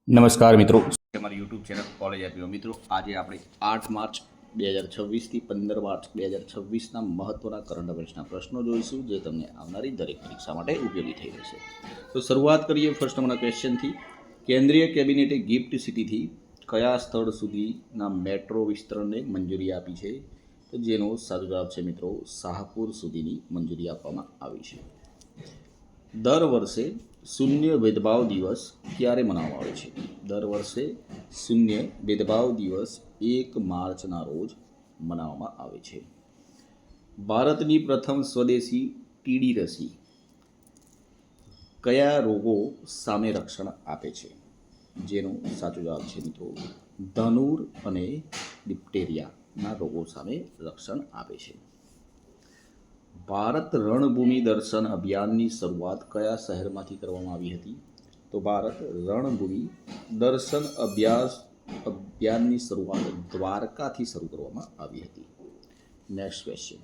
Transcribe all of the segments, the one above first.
નમસ્કાર મિત્રો, અમારી યુટ્યુબ ચેનલ કોલેજ આપીઓ મિત્રો. આજે આપણે 8 માર્ચ 2026 થી 15 માર્ચ 2026ના મહત્વના કરંટ અફેર્સના પ્રશ્નો જોઈશું, જે તમને આવનારી દરેક પરીક્ષા માટે ઉપયોગી થઈ રહેશે. તો શરૂઆત કરીએ ફર્સ્ટ નંબરના ક્વેશ્ચનથી. કેન્દ્રીય કેબિનેટે ગિફ્ટ સિટીથી કયા સ્થળ સુધીના મેટ્રો વિસ્તરણને મંજૂરી આપી છે? તો જેનો સાચો જવાબ છે મિત્રો, શાહપુર સુધીની મંજૂરી આપવામાં આવી છે. દર વર્ષે શૂન્ય ભેદભાવ દિવસ ક્યારે મનાવવામાં આવે છે? દર વર્ષે શૂન્ય ભેદભાવ દિવસ 1 માર્ચના રોજ મનાવવામાં આવે છે. ભારતની પ્રથમ સ્વદેશી ટીડી રસી કયા રોગો સામે રક્ષણ આપે છે? જેનો સાચો જવાબ છે મિત્રો, ધનુર અને ડિપ્ટેરિયાના રોગો સામે રક્ષણ આપે છે. ભારત રણભૂમિ દર્શન અભિયાનની શરૂઆત કયા શહેરમાંથી કરવામાં આવી હતી? તો ભારત રણભૂમિ દર્શન અભિયાનની શરૂઆત દ્વારકાથી શરૂ કરવામાં આવી હતી. Next question.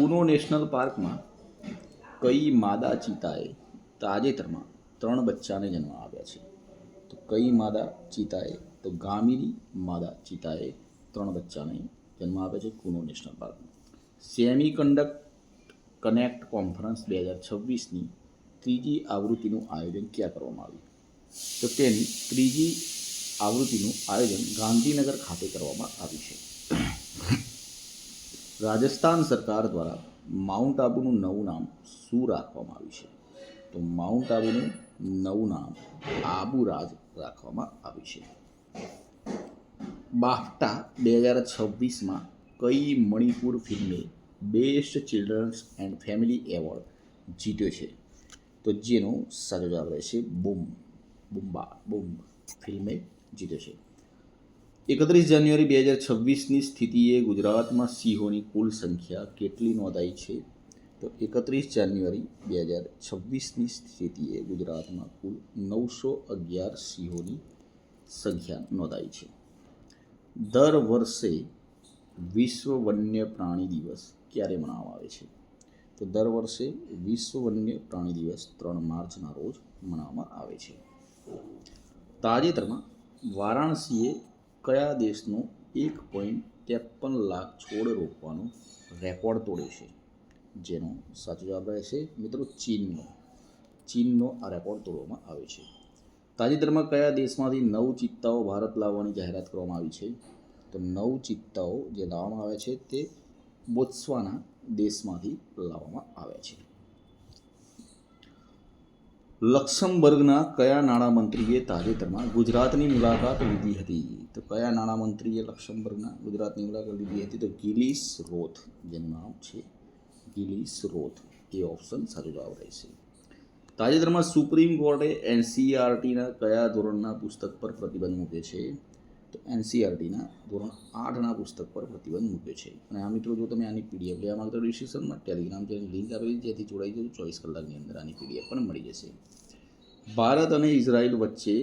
ઉનો નેશનલ પાર્કમાં કઈ માદા ચિતાએ તાજેતરમાં 3 બચ્ચાને જન્મ આપ્યા છે? તો કઈ માદા ચિતાએ? તો ગામીની માદા ચિતાએ 3 બચ્ચાને જન્મ આપ્યા છે કુનો નેશનલ પાર્કમાં. કનેક્ટ કોન્ફરન્સ 2026ની ત્રીજી આવૃત્તિનું આયોજન ક્યાં કરવામાં આવ્યું? તો તેની ત્રીજી આવૃત્તિનું આયોજન ગાંધીનગર ખાતે કરવામાં આવ્યું છે. રાજસ્થાન સરકાર દ્વારા માઉન્ટ આબુનું નવું નામ શું રાખવામાં આવ્યું છે? તો માઉન્ટ આબુનું નવું નામ આબુરાજ રાખવામાં આવ્યું છે. બાફટા 2026માં કઈ મણિપુર ફિલ્મે best children's and family award જીત્યો છે? તો જેનો સાચો જવાબ રહેશે બુમ્બ ફિલ્મે જીત્યો છે. 31 જાન્યુઆરી 2026ની સ્થિતિએ ગુજરાતમાં સિંહોની કુલ સંખ્યા કેટલી નોંધાઈ છે? તો 31 જાન્યુઆરી 2026ની સ્થિતિએ ગુજરાતમાં કુલ 911 સિંહોની સંખ્યા નોંધાઈ છે. દર વર્ષે વિશ્વ વન્ય પ્રાણી દિવસ ક્યારે મનાવવામાં આવે છે? તો દર વર્ષે વિશ્વ વન્ય પ્રાણી દિવસ 3 માર્ચના રોજ મનાવવામાં આવે છે. તાજેતરમાં વારાણસીએ કયા દેશનો 1.53 લાખ છોડ રોપવાનો રેકોર્ડ તોડ્યો છે? જેનો સાચો જવાબ રહેશે મિત્રો, ચીનનો આ રેકોર્ડ તોડવામાં આવ્યો છે. તાજેતરમાં કયા દેશમાંથી 9 ચિત્તાઓ ભારત લાવવાની જાહેરાત કરવામાં આવી છે? તો 9 ચિત્તાઓ જે લાવવામાં આવ્યા છે તે બોત્સવાના દેશમાંથી લાવવામાં આવ્યા છે. લક્સમબર્ગના કયા નાણામંત્રીએ તાજેતરમાં ગુજરાતની મુલાકાત લીધી હતી? તો કયા નાણામંત્રીએ લક્સમબર્ગના ગુજરાતની મુલાકાત લીધી હતી? તો ગિલિસ રોથ, જેનું નામ છે ગિલિસ રોથ. એ ઓપ્શન સાચો જવાબ રહેશે. તાજેતરમાં સુપ્રીમ કોર્ટે એનસીઈઆરટીના કયા ધોરણના પુસ્તક પર પ્રતિબંધ મૂક્યો છે? તો એનસીઈઆરટીના ધોરણ 8ના પુસ્તક પર પ્રતિબંધ મૂક્યો છે. અને આ મિત્રો, જો તમે આની પીડીએફ લેવા માંગતા હો, ડિસ્ક્રિપ્શનમાં ટેલિગ્રામ ચેનલ લિંક આપેલી છે, જેથી જોડાઈ જજો. 24 કલાકની અંદર આની પીડીએફ પણ મળી જશે. ભારત અને ઇઝરાયલ વચ્ચે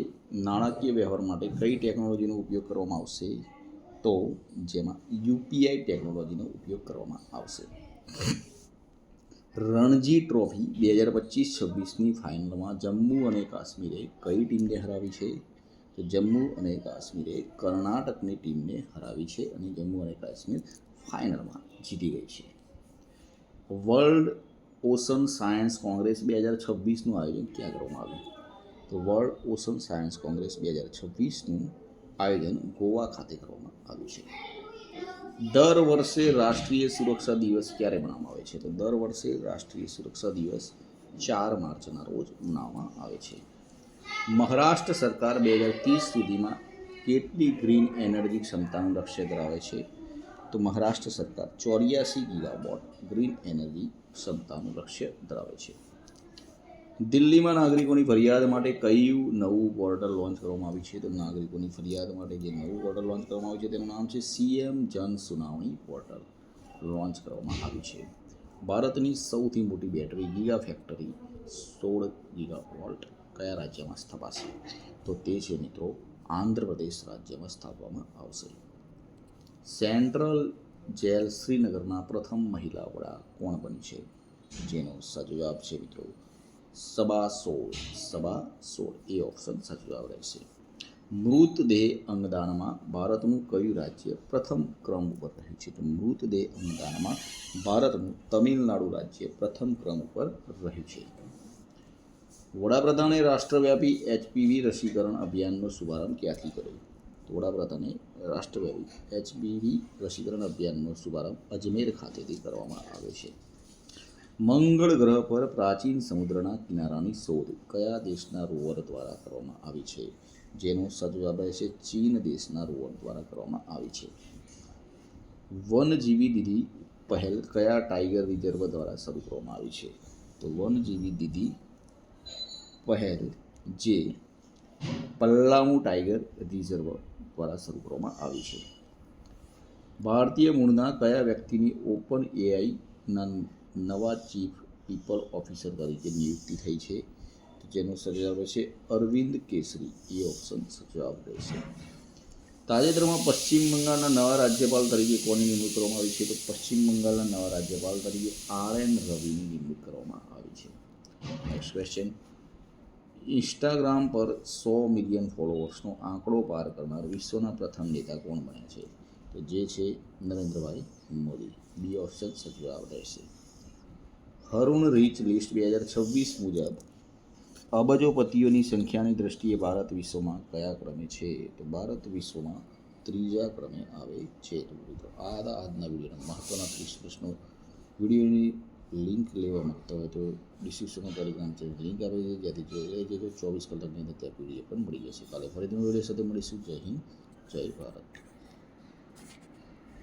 નાણાકીય વ્યવહાર માટે કઈ ટેકનોલોજીનો ઉપયોગ કરવામાં આવશે? તો જેમાં યુપીઆઈ ટેકનોલોજીનો ઉપયોગ કરવામાં આવશે. રણજી ટ્રોફી 2025-26ની ફાઇનલમાં જમ્મુ અને કાશ્મીરે કઈ ટીમને હરાવી છે? તો જમ્મુ અને કાશ્મીરે કર્ણાટકની ટીમને હરાવી છે અને જમ્મુ અને કાશ્મીર ફાઇનલમાં જીતી ગઈ છે. વર્લ્ડ ઓશન સાયન્સ કોંગ્રેસ 2026નું આયોજન ક્યાં કરવામાં આવ્યું? તો વર્લ્ડ ઓશન સાયન્સ કોંગ્રેસ 2026નું આયોજન ગોવા ખાતે કરવામાં આવ્યું છે. દર વર્ષે રાષ્ટ્રીય સુરક્ષા દિવસ ક્યારે મનાવવામાં આવે છે? તો દર વર્ષે રાષ્ટ્રીય સુરક્ષા દિવસ 4 માર્ચના રોજ મનાવવામાં આવે છે. મહારાષ્ટ્ર સરકાર 2030 સુધીમાં કેટલી ગ્રીન એનર્જી ક્ષમતાનું લક્ષ્ય ધરાવે છે? તો મહારાષ્ટ્ર સરકાર 84 ગીગાવોટ ગ્રીન એનર્જી ક્ષમતાનું લક્ષ્ય ધરાવે છે. દિલ્હીમાં નાગરિકોની ફરિયાદ માટે કયું નવું પોર્ટલ લોન્ચ કરવામાં આવ્યું છે? તો નાગરિકોની ફરિયાદ માટે જે નવું પોર્ટલ લોન્ચ કરવામાં આવ્યું છે તેનું નામ છે સીએમ જન સુનાવણી પોર્ટલ લોન્ચ કરવામાં આવ્યું છે. ભારતની સૌથી મોટી બેટરી ગીગા ફેક્ટરી 16 ગીગાવોલ્ટ કયા રાજ્યમાં સ્થપાશે? તો તે છે મિત્રો, આંધ્રપ્રદેશ રાજ્યમાં સ્થાપવામાં આવશે. સેન્ટ્રલ જેલ શ્રીનગરના પ્રથમ મહિલા વડા કોણ બની છે? જેનો સાચો જવાબ છે મિત્રો, સબા 16. એ ઓપ્શન સાચો જવાબ રહેશે. મૃતદેહ અંગદાનમાં ભારતનું કયું રાજ્ય પ્રથમ ક્રમ ઉપર રહ્યું છે? તો મૃતદેહ અંગદાનમાં ભારતનું તમિલનાડુ રાજ્ય પ્રથમ ક્રમ ઉપર રહ્યું છે. વડાપ્રધાને રાષ્ટ્રવ્યાપી એચપીવી રસીકરણ અભિયાનનો શુભારંભ ક્યાંથી કર્યો? તો વડાપ્રધાને રાષ્ટ્રવ્યાપી એચપીવી રસીકરણ અભિયાનનો શુભારંભ અજમેર ખાતેથી કરવામાં આવ્યો છે. મંગળ ગ્રહ પર પ્રાચીન સમુદ્રના કિનારાની શોધ કયા દેશના રોવર દ્વારા કરવામાં આવી છે? જેનો જવાબ રહેશે ચીન દેશના રોવર દ્વારા કરવામાં આવી છે. વનજીવી દીદી પહેલ કયા ટાઈગર રિઝર્વ દ્વારા શરૂ કરવામાં આવી છે? તો વનજીવી દીદી પહેલ જે પલ્લામુ ટાઈગર રિઝર્વ દ્વારા શરૂ કરવામાં આવી છે. ભારતીય મૂળના કયા વ્યક્તિની ઓપન એઆઈના નવા ચીફ પીપલ ઓફિસર તરીકે નિયુક્તિ થઈ છે? જેનો જવાબ રહેશે અરવિંદ કેસરી. એ ઓપ્શન જવાબ રહેશે. તાજેતરમાં પશ્ચિમ બંગાળના નવા રાજ્યપાલ તરીકે કોની નિમણૂક કરવામાં આવી છે? તો પશ્ચિમ બંગાળના નવા રાજ્યપાલ તરીકે RN રવિની નિમણૂક કરવામાં આવી છે. Next question. ઇન્સ્ટાગ્રામ પર 100 મિલિયન ફોલોઅર્સનો આંકડો પાર કરનાર વિશ્વના પ્રથમ નેતા કોણ બન્યા છે? તો જે છે નરેન્દ્રભાઈ મોદી. બી ઓપ્શન જવાબ રહેશે. હરુણ રીચ લિસ્ટ 2026 મુજબ અબજોપતિઓની સંખ્યાની દ્રષ્ટિએ ભારત વિશ્વમાં કયા ક્રમે છે? તો ભારત વિશ્વમાં 3જા ક્રમે આવે છે. તો મિત્રો આ હતા આજના વિડીયોના મહત્ત્વના 30 પ્રશ્નો. વિડીયોની લિંક લેવા માંગતા હોય તો ડિસ્ક્રિપ્શનમાં ટેલિગ્રામ ચેનલ લિંક આપી છે, જ્યાંથી જોઈ લેજો. 24 કલાકની અંદર ત્યાં પીડીએફ પણ મળી જશે. કાલે ફરીથી વિડીયો સાથે મળીશું. જય હિન્દ, જય ભારત.